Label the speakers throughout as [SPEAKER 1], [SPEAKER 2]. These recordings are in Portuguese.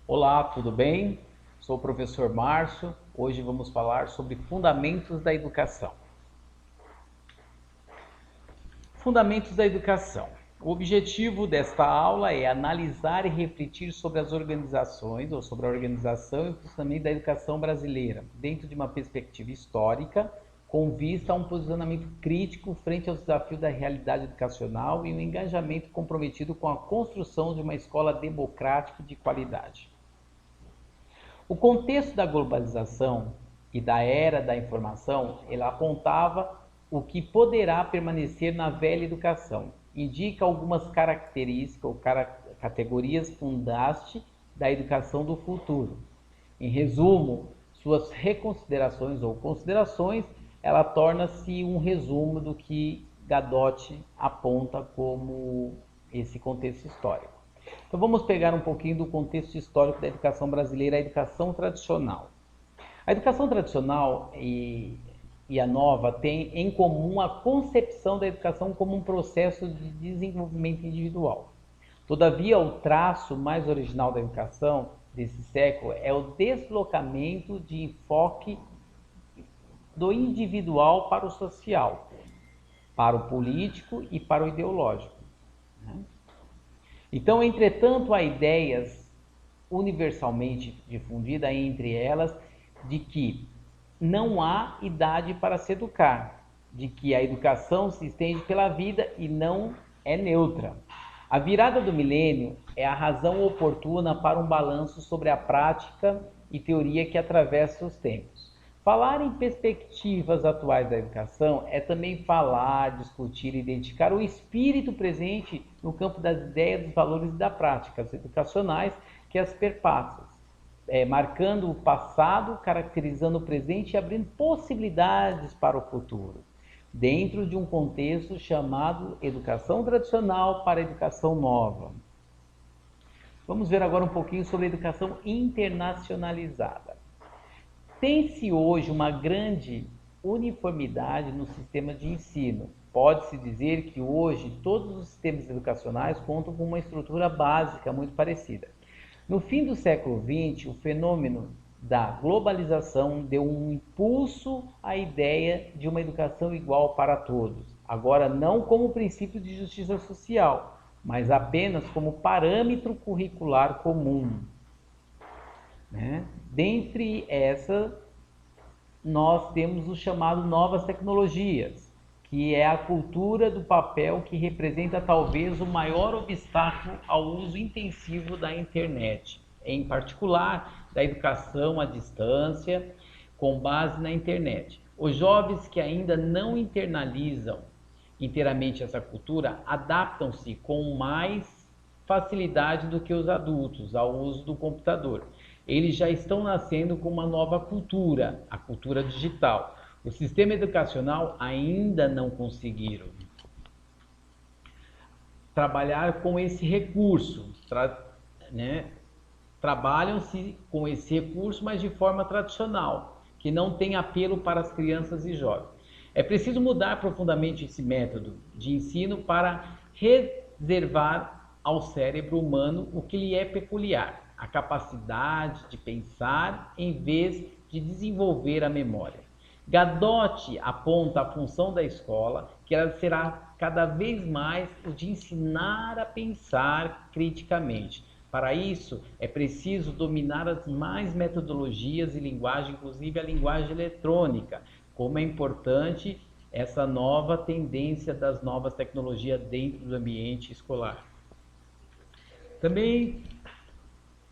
[SPEAKER 1] Olá, tudo bem? Sou o professor Márcio. Hoje vamos falar sobre fundamentos da educação. Fundamentos da educação. O objetivo desta aula é analisar e refletir sobre as organizações ou sobre a organização e o funcionamento da educação brasileira, dentro de uma perspectiva histórica, com vista a um posicionamento crítico frente aos desafios da realidade educacional e um engajamento comprometido com a construção de uma escola democrática e de qualidade. O contexto da globalização e da era da informação, ela apontava o que poderá permanecer na velha educação. Indica algumas características ou categorias fundaste da educação do futuro. Em resumo, suas reconsiderações ou considerações, ela torna-se um resumo do que Gadotti aponta como esse contexto histórico. Então vamos pegar um pouquinho do contexto histórico da educação brasileira, a educação tradicional. A educação tradicional e a nova têm em comum a concepção da educação como um processo de desenvolvimento individual. Todavia, o traço mais original da educação desse século é o deslocamento de enfoque do individual para o social, para o político e para o ideológico. Então, entretanto, há ideias universalmente difundidas entre elas de que não há idade para se educar, de que a educação se estende pela vida e não é neutra. A virada do milênio é a razão oportuna para um balanço sobre a prática e teoria que atravessa os tempos. Falar em perspectivas atuais da educação é também falar, discutir e identificar o espírito presente no campo das ideias, dos valores e das práticas educacionais que as perpassam, marcando o passado, caracterizando o presente e abrindo possibilidades para o futuro, dentro de um contexto chamado educação tradicional para educação nova. Vamos ver agora um pouquinho sobre a educação internacionalizada. Tem-se hoje uma grande uniformidade no sistema de ensino. Pode-se dizer que hoje todos os sistemas educacionais contam com uma estrutura básica muito parecida. No fim do século XX, o fenômeno da globalização deu um impulso à ideia de uma educação igual para todos. Agora, não como princípio de justiça social, mas apenas como parâmetro curricular comum. Dentre essas, nós temos o chamado novas tecnologias, que é a cultura do papel que representa talvez o maior obstáculo ao uso intensivo da internet, em particular da educação à distância, com base na internet. Os jovens que ainda não internalizam inteiramente essa cultura adaptam-se com mais facilidade do que os adultos ao uso do computador. Eles já estão nascendo com uma nova cultura, a cultura digital. O sistema educacional ainda não conseguiram trabalhar com esse recurso, trabalham-se com esse recurso, mas de forma tradicional, que não tem apelo para as crianças e jovens. É preciso mudar profundamente esse método de ensino para reservar ao cérebro humano o que lhe é peculiar, a capacidade de pensar em vez de desenvolver a memória. Gadotti aponta a função da escola, que ela será cada vez mais o de ensinar a pensar criticamente. Para isso, é preciso dominar as mais metodologias e linguagem, inclusive a linguagem eletrônica, como é importante essa nova tendência das novas tecnologias dentro do ambiente escolar. Também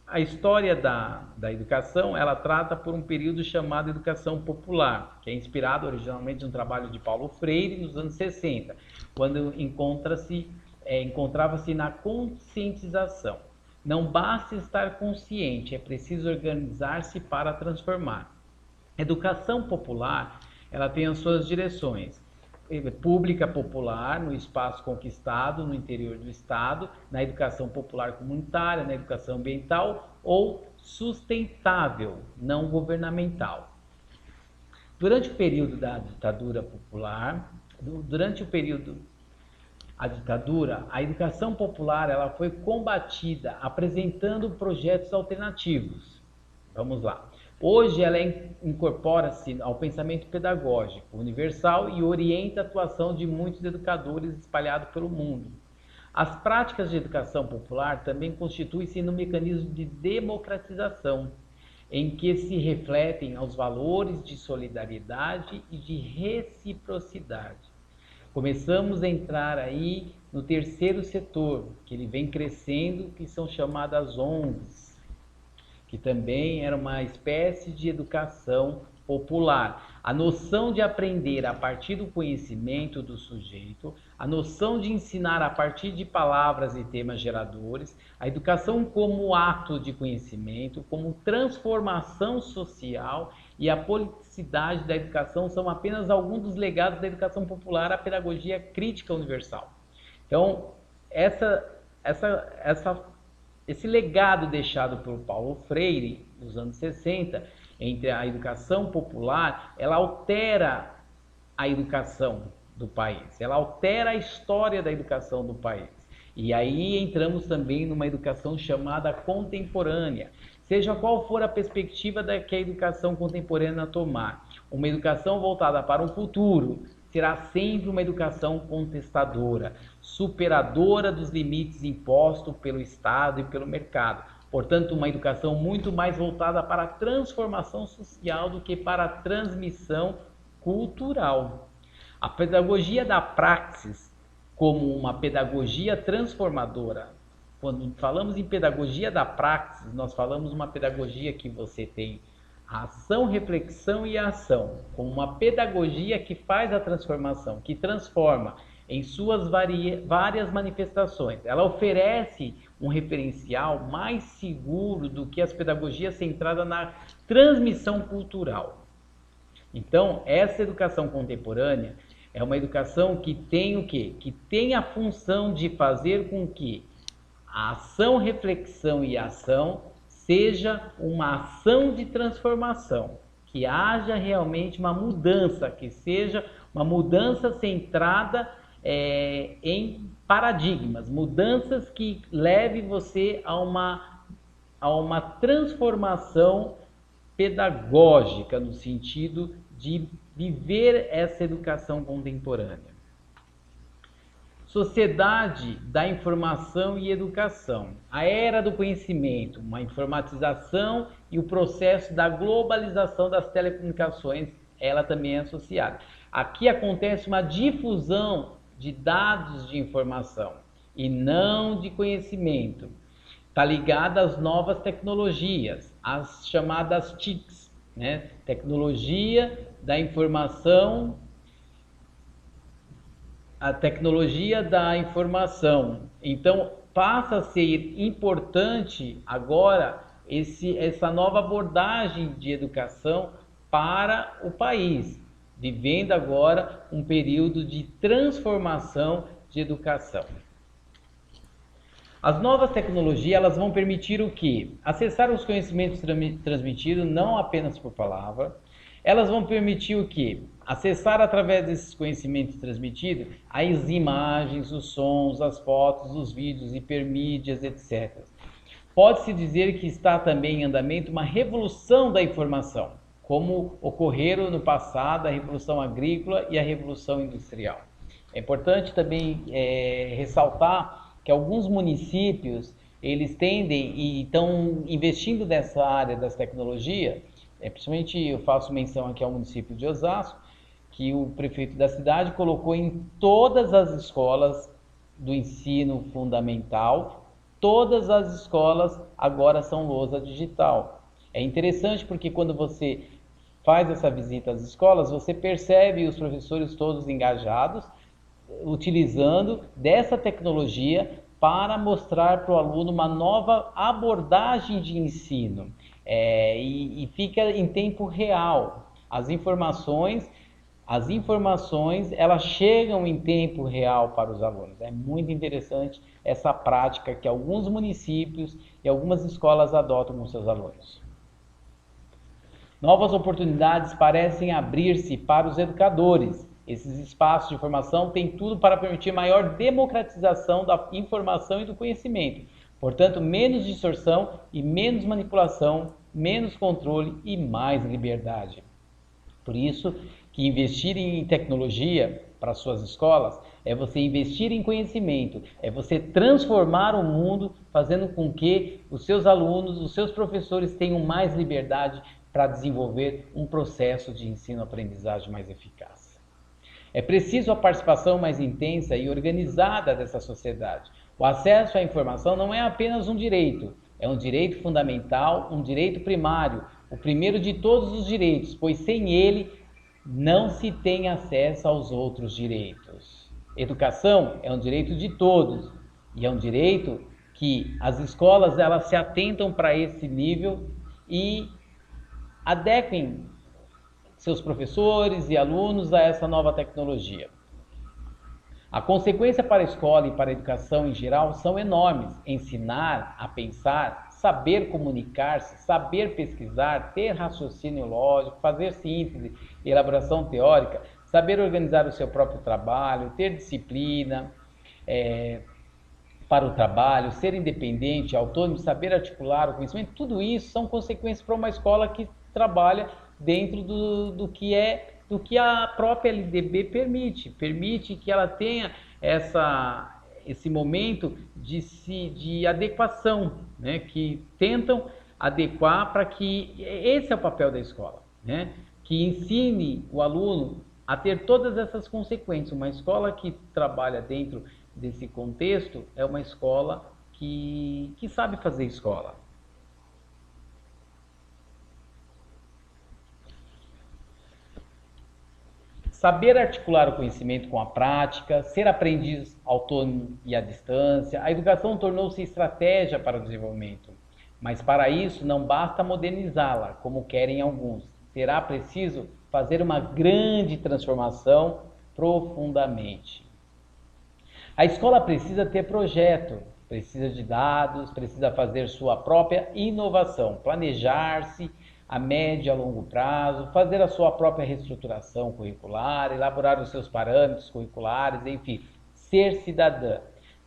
[SPEAKER 1] a história da educação, ela trata por um período chamado educação popular, que é inspirado originalmente no trabalho de Paulo Freire nos anos 60, quando encontrava-se na conscientização. Não basta estar consciente, é preciso organizar-se para transformar. Educação popular, ela tem as suas direções. Pública popular, no espaço conquistado, no interior do Estado, na educação popular comunitária, na educação ambiental ou sustentável, não governamental. Durante o período da ditadura popular, a ditadura, a educação popular ela foi combatida apresentando projetos alternativos. Vamos lá. Hoje ela incorpora-se ao pensamento pedagógico universal e orienta a atuação de muitos educadores espalhados pelo mundo. As práticas de educação popular também constituem-se no mecanismo de democratização, em que se refletem os valores de solidariedade e de reciprocidade. Começamos a entrar aí no terceiro setor, que ele vem crescendo, que são chamadas ONGs, que também era uma espécie de educação popular. A noção de aprender a partir do conhecimento do sujeito, a noção de ensinar a partir de palavras e temas geradores, a educação como ato de conhecimento, como transformação social e a politicidade da educação são apenas alguns dos legados da educação popular à pedagogia crítica universal. Então, esse legado deixado por Paulo Freire nos anos 60, entre a educação popular, ela altera a educação do país, ela altera a história da educação do país. E aí entramos também numa educação chamada contemporânea. Seja qual for a perspectiva que a educação contemporânea tomar, uma educação voltada para o futuro será sempre uma educação contestadora, superadora dos limites impostos pelo Estado e pelo mercado. Portanto, uma educação muito mais voltada para a transformação social do que para a transmissão cultural. A pedagogia da praxis, como uma pedagogia transformadora. Quando falamos em pedagogia da praxis, nós falamos uma pedagogia que você tem a ação, reflexão e a ação, como uma pedagogia que faz a transformação, que transforma em suas várias manifestações. Ela oferece um referencial mais seguro do que as pedagogias centradas na transmissão cultural. Então, essa educação contemporânea é uma educação que tem o quê? Que tem a função de fazer com que a ação, reflexão e ação seja uma ação de transformação, que haja realmente uma mudança, que seja uma mudança centrada em paradigmas, mudanças que leve você a uma transformação pedagógica, no sentido de viver essa educação contemporânea. Sociedade da informação e educação. A era do conhecimento, uma informatização e o processo da globalização das telecomunicações, ela também é associada. Aqui acontece uma difusão de dados de informação e não de conhecimento. Está ligada às novas tecnologias, as chamadas TICs, né? Tecnologia da informação, a tecnologia da informação. Então, passa a ser importante agora essa nova abordagem de educação para o país, vivendo agora um período de transformação de educação. As novas tecnologias elas vão permitir o quê? Acessar os conhecimentos transmitidos não apenas por palavra. Elas vão permitir o quê? Acessar através desses conhecimentos transmitidos as imagens, os sons, as fotos, os vídeos, hipermídias, etc. Pode-se dizer que está também em andamento uma revolução da informação, como ocorreram no passado a Revolução Agrícola e a Revolução Industrial. É importante também ressaltar que alguns municípios eles tendem e estão investindo nessa área das tecnologias. Principalmente eu faço menção aqui ao município de Osasco, que o prefeito da cidade colocou em todas as escolas do ensino fundamental, todas as escolas agora são lousa digital. É interessante porque quando você faz essa visita às escolas, você percebe os professores todos engajados, utilizando dessa tecnologia para mostrar para o aluno uma nova abordagem de ensino. E fica em tempo real. As informações elas chegam em tempo real para os alunos. É muito interessante essa prática que alguns municípios e algumas escolas adotam com seus alunos. Novas oportunidades parecem abrir-se para os educadores, Esses espaços de informação têm tudo para permitir maior democratização da informação e do conhecimento. Portanto, menos distorção e menos manipulação, menos controle e mais liberdade. Por isso que investir em tecnologia para suas escolas é você investir em conhecimento, é você transformar o mundo, fazendo com que os seus alunos, os seus professores tenham mais liberdade para desenvolver um processo de ensino-aprendizagem mais eficaz. É preciso a participação mais intensa e organizada dessa sociedade. O acesso à informação não é apenas um direito, é um direito fundamental, um direito primário, o primeiro de todos os direitos, pois sem ele não se tem acesso aos outros direitos. Educação é um direito de todos e é um direito que as escolas elas se atentam para esse nível e adequem seus professores e alunos a essa nova tecnologia. A consequência para a escola e para a educação em geral são enormes. Ensinar a pensar, saber comunicar-se, saber pesquisar, ter raciocínio lógico, fazer síntese e elaboração teórica, saber organizar o seu próprio trabalho, ter disciplina para o trabalho, ser independente, autônomo, saber articular o conhecimento, tudo isso são consequências para uma escola que trabalha dentro do que a própria LDB permite que ela tenha esse momento de adequação, né? Que tentam adequar para que esse é o papel da escola, né? Que ensine o aluno a ter todas essas consequências. Uma escola que trabalha dentro desse contexto é uma escola que sabe fazer escola. Saber articular o conhecimento com a prática, ser aprendiz autônomo e à distância. A educação tornou-se estratégia para o desenvolvimento, mas para isso não basta modernizá-la, como querem alguns. Será preciso fazer uma grande transformação profundamente. A escola precisa ter projeto, precisa de dados, precisa fazer sua própria inovação, planejar-se a médio e a longo prazo, fazer a sua própria reestruturação curricular, elaborar os seus parâmetros curriculares, enfim, ser cidadã.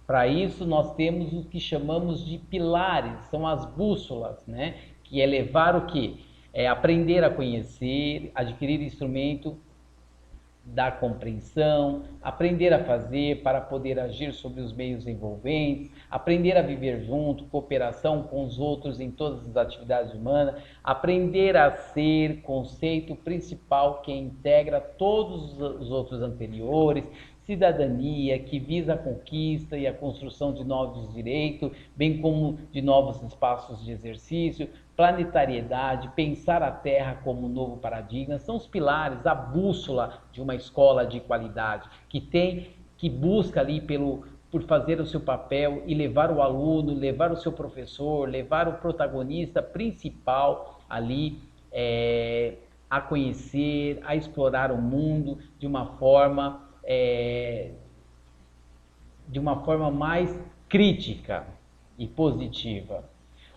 [SPEAKER 1] Para isso, nós temos o que chamamos de pilares, são as bússolas, né? Que é levar o quê? É aprender a conhecer, adquirir instrumento da compreensão, aprender a fazer para poder agir sobre os meios envolventes, aprender a viver junto, cooperação com os outros em todas as atividades humanas, aprender a ser, conceito principal que integra todos os outros anteriores, cidadania que visa a conquista e a construção de novos direitos, bem como de novos espaços de exercício, planetariedade, pensar a Terra como um novo paradigma, são os pilares, a bússola de uma escola de qualidade, que busca ali por fazer o seu papel e levar o aluno, levar o seu professor, levar o protagonista principal ali a conhecer, a explorar o mundo de uma forma mais crítica e positiva.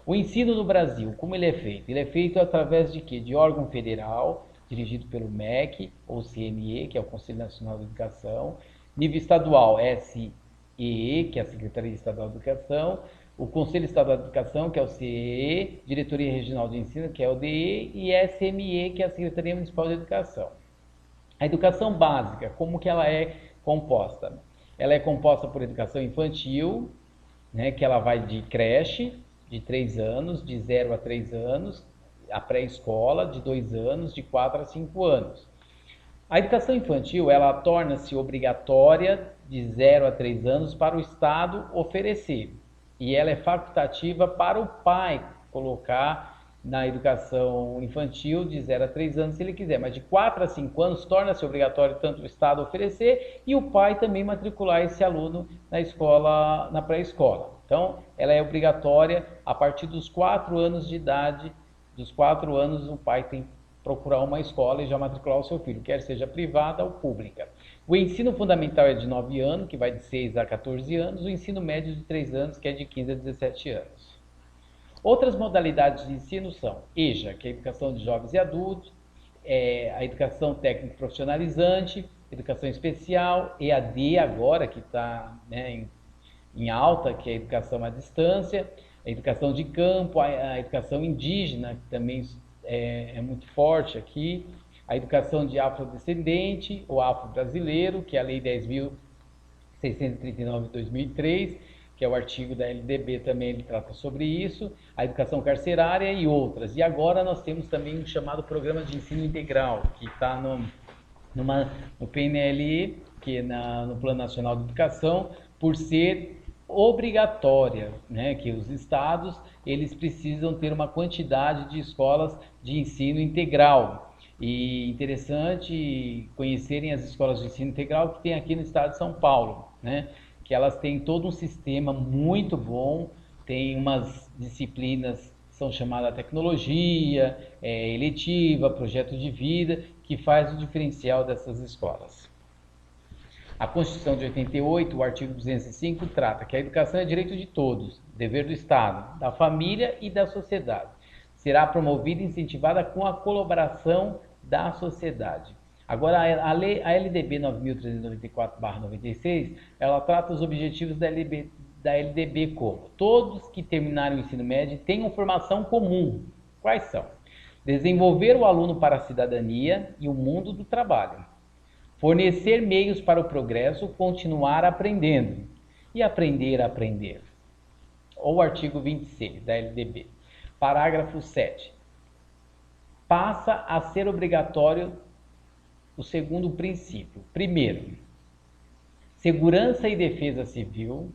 [SPEAKER 1] O ensino no Brasil, como ele é feito? Ele é feito através de quê? De órgão federal, dirigido pelo MEC, ou CNE, que é o Conselho Nacional de Educação, nível estadual, SEE, que é a Secretaria Estadual de Educação, o Conselho Estadual de Educação, que é o CEE, Diretoria Regional de Ensino, que é o DE, e SME, que é a Secretaria Municipal de Educação. A educação básica, como que ela é composta? Ela é composta por educação infantil, né, que ela vai de creche, de 3 anos, de 0 a 3 anos, a pré-escola, de 2 anos, de 4 a 5 anos. A educação infantil, ela torna-se obrigatória de 0 a 3 anos para o Estado oferecer. E ela é facultativa para o pai colocar na educação infantil de 0 a 3 anos se ele quiser, mas de 4 a 5 anos torna-se obrigatório tanto o Estado oferecer e o pai também matricular esse aluno na escola, na pré-escola. Então, ela é obrigatória a partir dos 4 anos de idade. Dos 4 anos, o pai tem que procurar uma escola e já matricular o seu filho, quer seja privada ou pública. O ensino fundamental é de 9 anos, que vai de 6 a 14 anos, o ensino médio de 3 anos, que é de 15 a 17 anos. Outras modalidades de ensino são EJA, que é a educação de jovens e adultos, a educação técnico profissionalizante, educação especial, EAD agora, que está, né, em alta, que é a educação à distância, a educação de campo, a educação indígena, que também é muito forte aqui, a educação de afrodescendente, ou afro-brasileiro, que é a Lei 10.639 de 2003, que é o artigo da LDB também, ele trata sobre isso, a educação carcerária e outras. E agora nós temos também um chamado Programa de Ensino Integral, que está no PNLE, que é no Plano Nacional de Educação, por ser obrigatória, né, que os estados eles precisam ter uma quantidade de escolas de ensino integral. E interessante conhecerem as escolas de ensino integral que tem aqui no estado de São Paulo, né, que elas têm todo um sistema muito bom, tem umas disciplinas que são chamadas tecnologia, eletiva, projeto de vida, que faz o diferencial dessas escolas. A Constituição de 88, o artigo 205, trata que a educação é direito de todos, dever do Estado, da família e da sociedade. Será promovida e incentivada com a colaboração da sociedade. Agora, a LDB 9.394/96, ela trata os objetivos da LDB como: todos que terminarem o ensino médio tenham formação comum. Quais são? Desenvolver o aluno para a cidadania e o mundo do trabalho. Fornecer meios para o progresso, continuar aprendendo. E aprender a aprender. Ou o artigo 26 da LDB. Parágrafo 7. Passa a ser obrigatório o segundo princípio. Primeiro, segurança e defesa civil.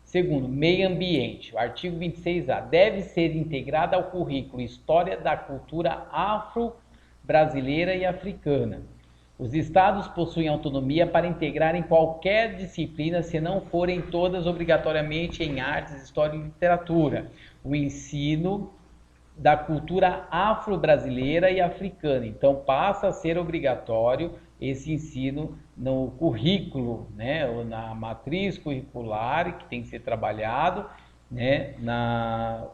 [SPEAKER 1] Segundo, meio ambiente. O artigo 26A. Deve ser integrada ao currículo História da Cultura Afro-Brasileira e Africana. Os estados possuem autonomia para integrarem qualquer disciplina, se não forem todas obrigatoriamente em artes, história e literatura. O ensino da cultura afro-brasileira e africana. Então, passa a ser obrigatório esse ensino no currículo, né, ou na matriz curricular, que tem que ser trabalhado, né,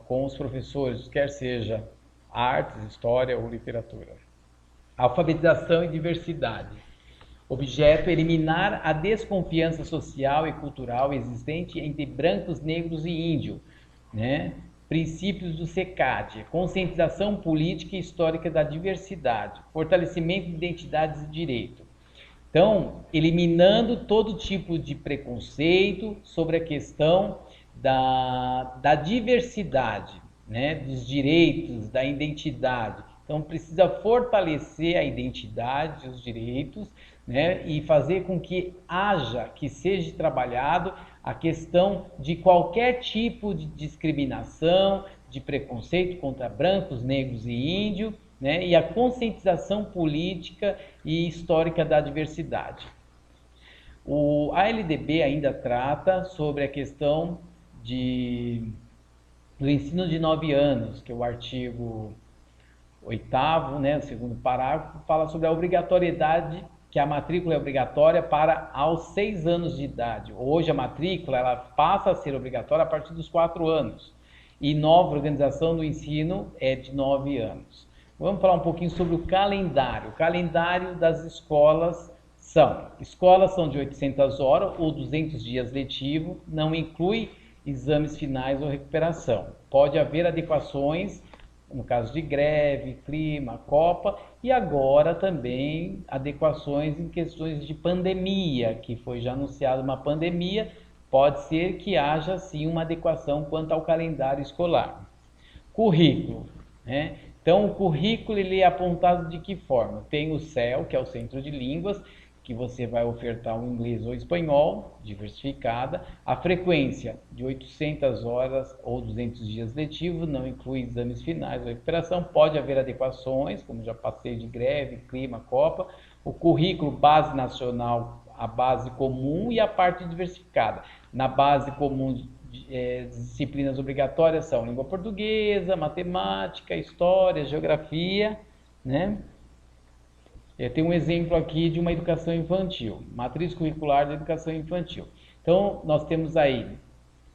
[SPEAKER 1] com os professores, quer seja artes, história ou literatura. Alfabetização e diversidade. Objeto: eliminar a desconfiança social e cultural existente entre brancos, negros e índios, né? Princípios do SECAD, conscientização política e histórica da diversidade, fortalecimento de identidades e direito. Então, eliminando todo tipo de preconceito sobre a questão da diversidade, né? Dos direitos, da identidade. Então, precisa fortalecer a identidade, os direitos, né? E fazer com que seja trabalhado a questão de qualquer tipo de discriminação, de preconceito contra brancos, negros e índios, né? E a conscientização política e histórica da diversidade. A LDB ainda trata sobre a questão do ensino de 9 anos, que é o artigo 8º, né, o segundo parágrafo, fala sobre a obrigatoriedade, que a matrícula é obrigatória para aos 6 anos de idade. Hoje a matrícula ela passa a ser obrigatória a partir dos 4 anos. E nova organização do ensino é de 9 anos. Vamos falar um pouquinho sobre o calendário. O calendário das escolas são de 800 horas ou 200 dias letivo, não inclui exames finais ou recuperação. Pode haver adequações no caso de greve, clima, Copa, e agora também adequações em questões de pandemia, que foi já anunciada uma pandemia, pode ser que haja sim uma adequação quanto ao calendário escolar. Currículo, né? Então o currículo ele é apontado de que forma? Tem o CEL, que é o Centro de Línguas, que você vai ofertar o inglês ou espanhol, diversificada, a frequência de 800 horas ou 200 dias letivos, não inclui exames finais ou recuperação, pode haver adequações, como já passei de greve, clima, Copa, o currículo base nacional, a base comum e a parte diversificada. Na base comum, disciplinas obrigatórias são língua portuguesa, matemática, história, geografia, né? Tem um exemplo aqui de uma educação infantil, matriz curricular de educação infantil. Então, nós temos aí,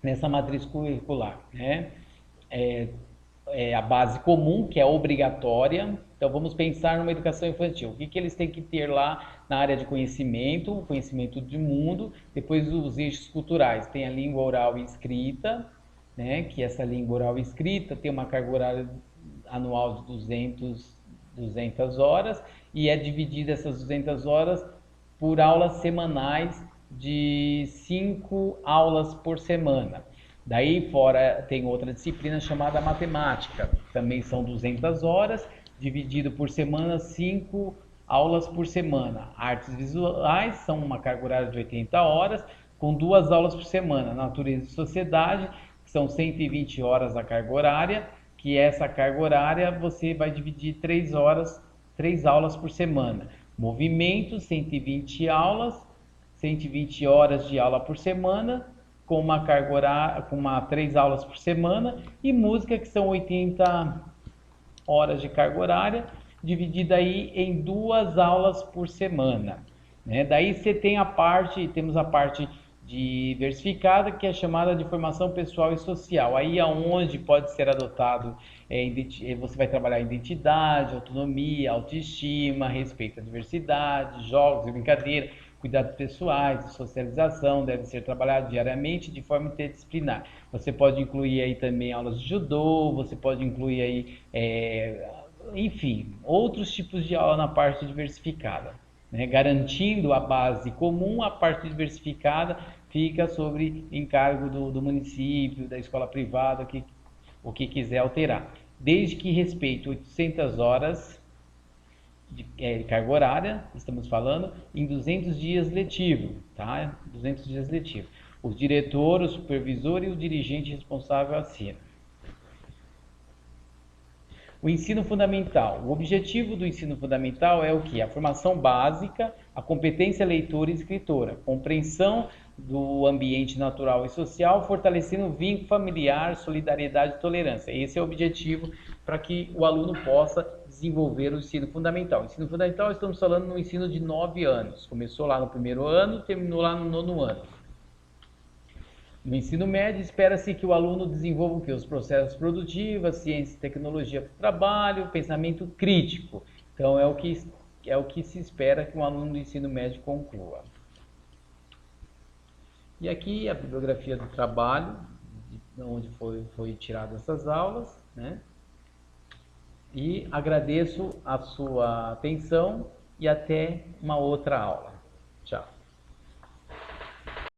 [SPEAKER 1] nessa matriz curricular, né, a base comum, que é obrigatória. Então vamos pensar numa educação infantil. O que, que eles têm que ter lá na área de conhecimento, o conhecimento de mundo, depois os eixos culturais. Tem a língua oral e escrita, né, que essa língua oral e escrita tem uma carga horária anual de 200 horas e é dividida essas 200 horas por aulas semanais de 5 aulas por semana. Daí fora tem outra disciplina chamada matemática, também são 200 horas, dividido por semana, 5 aulas por semana. Artes visuais são uma carga horária de 80 horas, com 2 aulas por semana. Natureza e sociedade, que são 120 horas a carga horária, que essa carga horária você vai dividir 3 horas, 3 aulas por semana. Movimento, 120 aulas, 120 horas de aula por semana, com uma carga horária, com 3 aulas por semana, e música, que são 80 horas de carga horária, dividida aí em 2 aulas por semana. Né? Daí você tem temos a parte diversificada, que é chamada de formação pessoal e social. Aí é onde pode ser adotado, você vai trabalhar identidade, autonomia, autoestima, respeito à diversidade, jogos e brincadeira, cuidados pessoais e socialização deve ser trabalhado diariamente de forma interdisciplinar. Você pode incluir aí também aulas de judô, você pode incluir aí, enfim, outros tipos de aula na parte diversificada. Né? Garantindo a base comum, a parte diversificada fica sobre encargo do município, da escola privada, o que quiser alterar. Desde que respeite 800 horas de carga horária, estamos falando, em 200 dias letivo, tá? 200 dias letivo. O diretor, o supervisor e o dirigente responsável assinam. O ensino fundamental. O objetivo do ensino fundamental é o que? A formação básica, a competência leitora e escritora, compreensão do ambiente natural e social, fortalecendo o vínculo familiar, solidariedade e tolerância. Esse é o objetivo para que o aluno possa desenvolver o ensino fundamental. O ensino fundamental, estamos falando no ensino de 9 anos. Começou lá no primeiro ano, terminou lá no 9º ano. No ensino médio, espera-se que o aluno desenvolva o quê? Os processos produtivos, ciência e tecnologia para o trabalho, pensamento crítico. Então, é o que se espera que um aluno do ensino médio conclua. E aqui a bibliografia do trabalho, onde foi tirada essas aulas, né? E agradeço a sua atenção e até uma outra aula. Tchau.